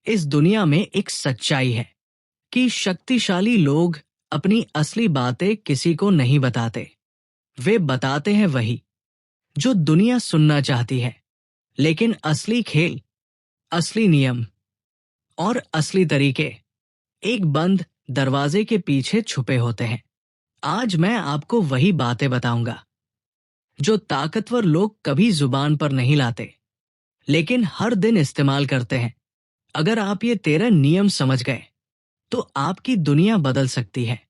इस दुनिया में एक सच्चाई है कि शक्तिशाली लोग अपनी असली बातें किसी को नहीं बताते। वे बताते हैं वही जो दुनिया सुनना चाहती है। लेकिन असली खेल, असली नियम और असली तरीके एक बंद दरवाजे के पीछे छुपे होते हैं। आज मैं आपको वही बातें बताऊंगा जो ताकतवर लोग कभी जुबान पर नहीं लाते, लेकिन हर दिन इस्तेमाल करते हैं। अगर आप ये 13 नियम समझ गए तो आपकी दुनिया बदल सकती है,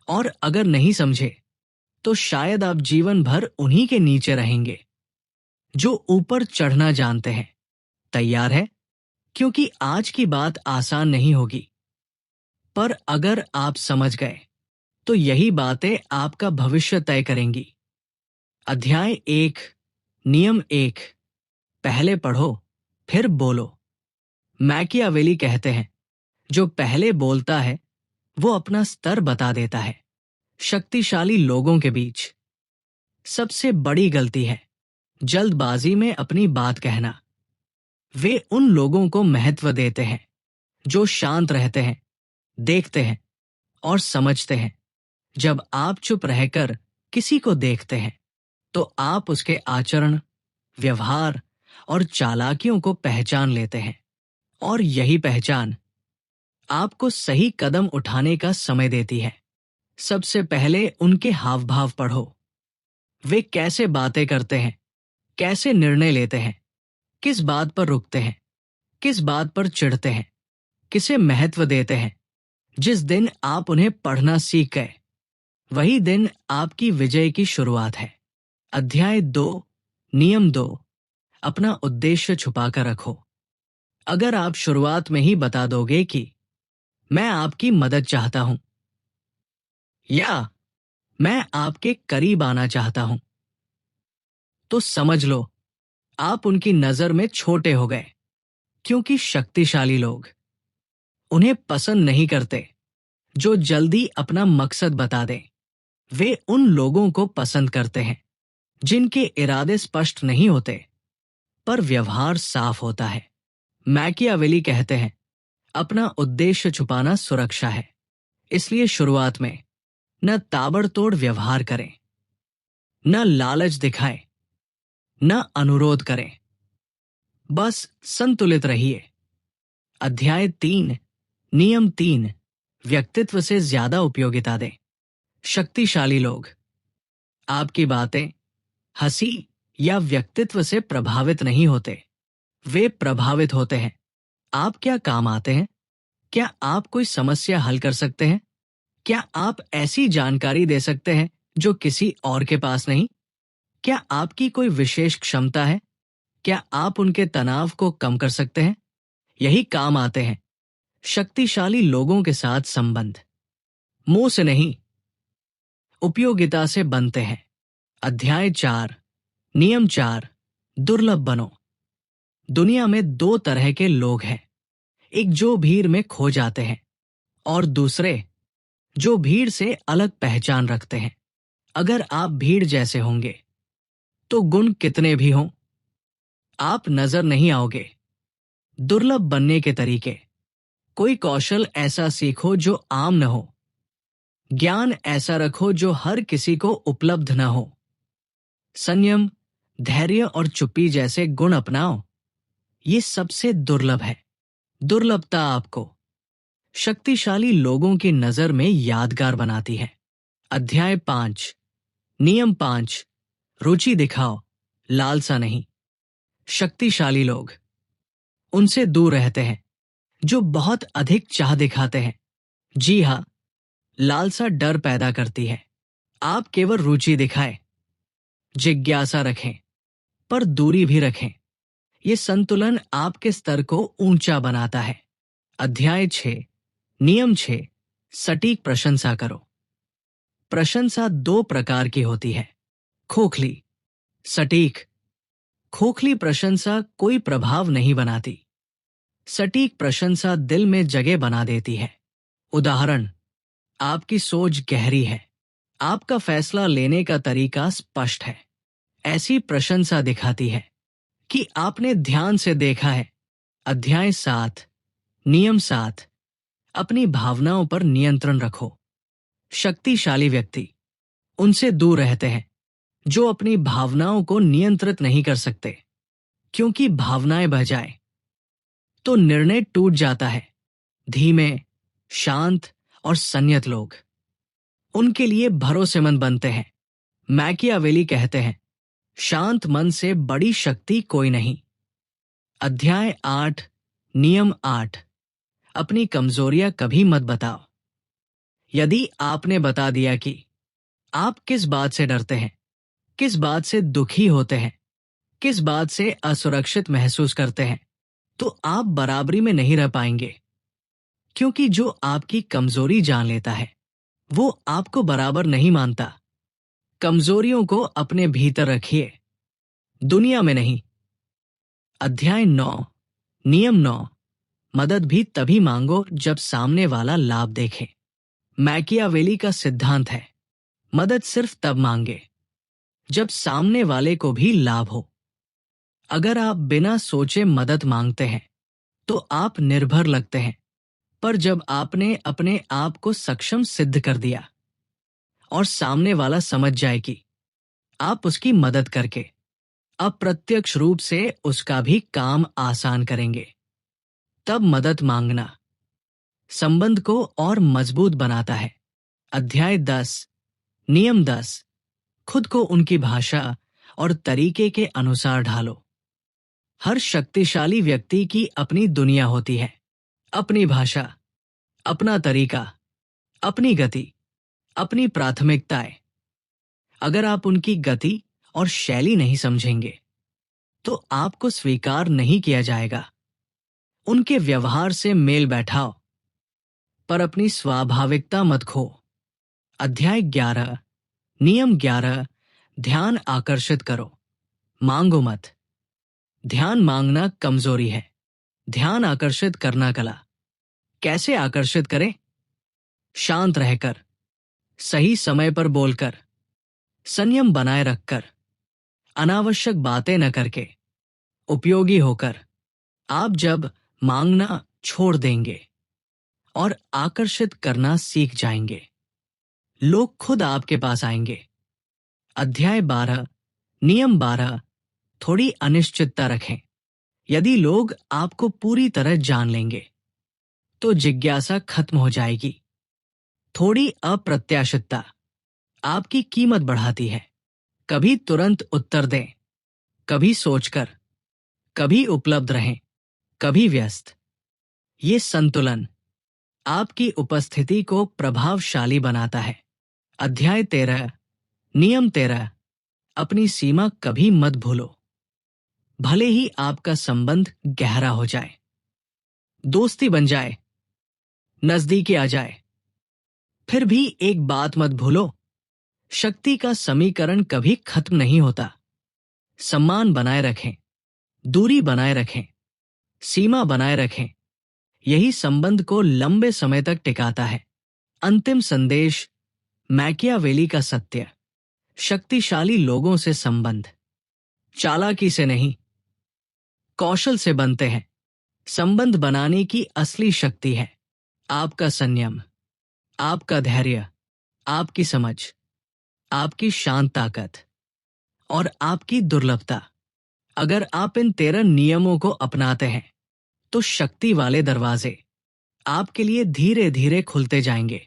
और अगर नहीं समझे तो शायद आप जीवन भर उन्हीं के नीचे रहेंगे जो ऊपर चढ़ना जानते हैं। तैयार है? क्योंकि आज की बात आसान नहीं होगी, पर अगर आप समझ गए तो यही बातें आपका भविष्य तय करेंगी। अध्याय 1, नियम 1। पहले पढ़ो, फिर बोलो। मैकियावेली कहते हैं, जो पहले बोलता है वो अपना स्तर बता देता है। शक्तिशाली लोगों के बीच सबसे बड़ी गलती है जल्दबाजी में अपनी बात कहना। वे उन लोगों को महत्व देते हैं जो शांत रहते हैं, देखते हैं और समझते हैं। जब आप चुप रहकर किसी को देखते हैं तो आप उसके आचरण, व्यवहार और चालाकियों को पहचान लेते हैं, और यही पहचान आपको सही कदम उठाने का समय देती है। सबसे पहले उनके हाव भाव पढ़ो। वे कैसे बातें करते हैं, कैसे निर्णय लेते हैं, किस बात पर रुकते हैं, किस बात पर चिढ़ते हैं, किसे महत्व देते हैं। जिस दिन आप उन्हें पढ़ना सीख गए वही दिन आपकी विजय की शुरुआत है। अध्याय 2, नियम 2। अपना उद्देश्य छुपाकर रखो। अगर आप शुरुआत में ही बता दोगे कि मैं आपकी मदद चाहता हूं या मैं आपके करीब आना चाहता हूं, तो समझ लो आप उनकी नजर में छोटे हो गए। क्योंकि शक्तिशाली लोग उन्हें पसंद नहीं करते जो जल्दी अपना मकसद बता दें। वे उन लोगों को पसंद करते हैं जिनके इरादे स्पष्ट नहीं होते पर व्यवहार साफ होता है। मैकियावेली कहते हैं, अपना उद्देश्य छुपाना सुरक्षा है। इसलिए शुरुआत में न ताबड़तोड़ व्यवहार करें, न लालच दिखाएं, न अनुरोध करें। बस संतुलित रहिए। अध्याय 3, नियम 3। व्यक्तित्व से ज्यादा उपयोगिता दें। शक्तिशाली लोग आपकी बातें, हंसी या व्यक्तित्व से प्रभावित नहीं होते। वे प्रभावित होते हैं आप क्या काम आते हैं, क्या आप कोई समस्या हल कर सकते हैं, क्या आप ऐसी जानकारी दे सकते हैं जो किसी और के पास नहीं, क्या आपकी कोई विशेष क्षमता है, क्या आप उनके तनाव को कम कर सकते हैं। यही काम आते हैं। शक्तिशाली लोगों के साथ संबंध मुंह से नहीं, उपयोगिता से बनते हैं। अध्याय 4, नियम 4। दुर्लभ बनो। दुनिया में 2 तरह के लोग हैं, एक जो भीड़ में खो जाते हैं और दूसरे जो भीड़ से अलग पहचान रखते हैं। अगर आप भीड़ जैसे होंगे तो गुण कितने भी हों आप नजर नहीं आओगे। दुर्लभ बनने के तरीके, कोई कौशल ऐसा सीखो जो आम न हो, ज्ञान ऐसा रखो जो हर किसी को उपलब्ध न हो, संयम, धैर्य और चुप्पी जैसे गुण अपनाओ। ये सबसे दुर्लभ है। दुर्लभता आपको शक्तिशाली लोगों की नजर में यादगार बनाती है। अध्याय 5, नियम 5। रुचि दिखाओ, लालसा नहीं। शक्तिशाली लोग उनसे दूर रहते हैं जो बहुत अधिक चाह दिखाते हैं। जी हां, लालसा डर पैदा करती है। आप केवल रुचि दिखाएं, जिज्ञासा रखें, पर दूरी भी रखें। ये संतुलन आपके स्तर को ऊंचा बनाता है। अध्याय 6, नियम 6। सटीक प्रशंसा करो। प्रशंसा 2 प्रकार की होती है, खोखली, सटीक। खोखली प्रशंसा कोई प्रभाव नहीं बनाती। सटीक प्रशंसा दिल में जगह बना देती है। उदाहरण, आपकी सोच गहरी है, आपका फैसला लेने का तरीका स्पष्ट है। ऐसी प्रशंसा दिखाती है कि आपने ध्यान से देखा है। अध्याय 7, नियम 7, अपनी भावनाओं पर नियंत्रण रखो। शक्तिशाली व्यक्ति उनसे दूर रहते हैं जो अपनी भावनाओं को नियंत्रित नहीं कर सकते, क्योंकि भावनाएं बह जाए तो निर्णय टूट जाता है। धीमे, शांत और संयत लोग उनके लिए भरोसेमंद बनते हैं। मैकियावेली कहते हैं, शांत मन से बड़ी शक्ति कोई नहीं। अध्याय 8, नियम 8, अपनी कमजोरियां कभी मत बताओ। यदि आपने बता दिया कि आप किस बात से डरते हैं, किस बात से दुखी होते हैं, किस बात से असुरक्षित महसूस करते हैं, तो आप बराबरी में नहीं रह पाएंगे। क्योंकि जो आपकी कमजोरी जान लेता है वो आपको बराबर नहीं मानता। कमजोरियों को अपने भीतर रखिए, दुनिया में नहीं। अध्याय 9, नियम 9, मदद भी तभी मांगो जब सामने वाला लाभ देखे। मैकियावेली का सिद्धांत है, मदद सिर्फ तब मांगे जब सामने वाले को भी लाभ हो। अगर आप बिना सोचे मदद मांगते हैं तो आप निर्भर लगते हैं, पर जब आपने अपने आप को सक्षम सिद्ध कर दिया और सामने वाला समझ जाए कि आप उसकी मदद करके अप्रत्यक्ष रूप से उसका भी काम आसान करेंगे, तब मदद मांगना संबंध को और मजबूत बनाता है। अध्याय 10, नियम 10, खुद को उनकी भाषा और तरीके के अनुसार ढालो। हर शक्तिशाली व्यक्ति की अपनी दुनिया होती है, अपनी भाषा, अपना तरीका, अपनी गति, अपनी प्राथमिकताएं। अगर आप उनकी गति और शैली नहीं समझेंगे तो आपको स्वीकार नहीं किया जाएगा। उनके व्यवहार से मेल बैठाओ, पर अपनी स्वाभाविकता मत खो। अध्याय 11, नियम 11, ध्यान आकर्षित करो, मांगो मत। ध्यान मांगना कमजोरी है, ध्यान आकर्षित करना कला। कैसे आकर्षित करें? शांत रहकर, सही समय पर बोलकर, संयम बनाए रखकर, अनावश्यक बातें न करके, उपयोगी होकर। आप जब मांगना छोड़ देंगे और आकर्षित करना सीख जाएंगे, लोग खुद आपके पास आएंगे। अध्याय 12, नियम 12, थोड़ी अनिश्चितता रखें। यदि लोग आपको पूरी तरह जान लेंगे तो जिज्ञासा खत्म हो जाएगी। थोड़ी अप्रत्याशितता आपकी कीमत बढ़ाती है। कभी तुरंत उत्तर दें, कभी सोचकर, कभी उपलब्ध रहें, कभी व्यस्त। ये संतुलन आपकी उपस्थिति को प्रभावशाली बनाता है। अध्याय 13, नियम 13, अपनी सीमा कभी मत भूलो। भले ही आपका संबंध गहरा हो जाए, दोस्ती बन जाए, नजदीकी आ जाए, फिर भी एक बात मत भूलो, शक्ति का समीकरण कभी खत्म नहीं होता। सम्मान बनाए रखें, दूरी बनाए रखें, सीमा बनाए रखें। यही संबंध को लंबे समय तक टिकाता है। अंतिम संदेश, मैकियावेली का सत्य, शक्तिशाली लोगों से संबंध चालाकी से नहीं, कौशल से बनते हैं। संबंध बनाने की असली शक्ति है आपका संयम, आपका धैर्य, आपकी समझ, आपकी शांत ताकत और आपकी दुर्लभता। अगर आप इन 13 नियमों को अपनाते हैं तो शक्ति वाले दरवाजे आपके लिए धीरे धीरे खुलते जाएंगे।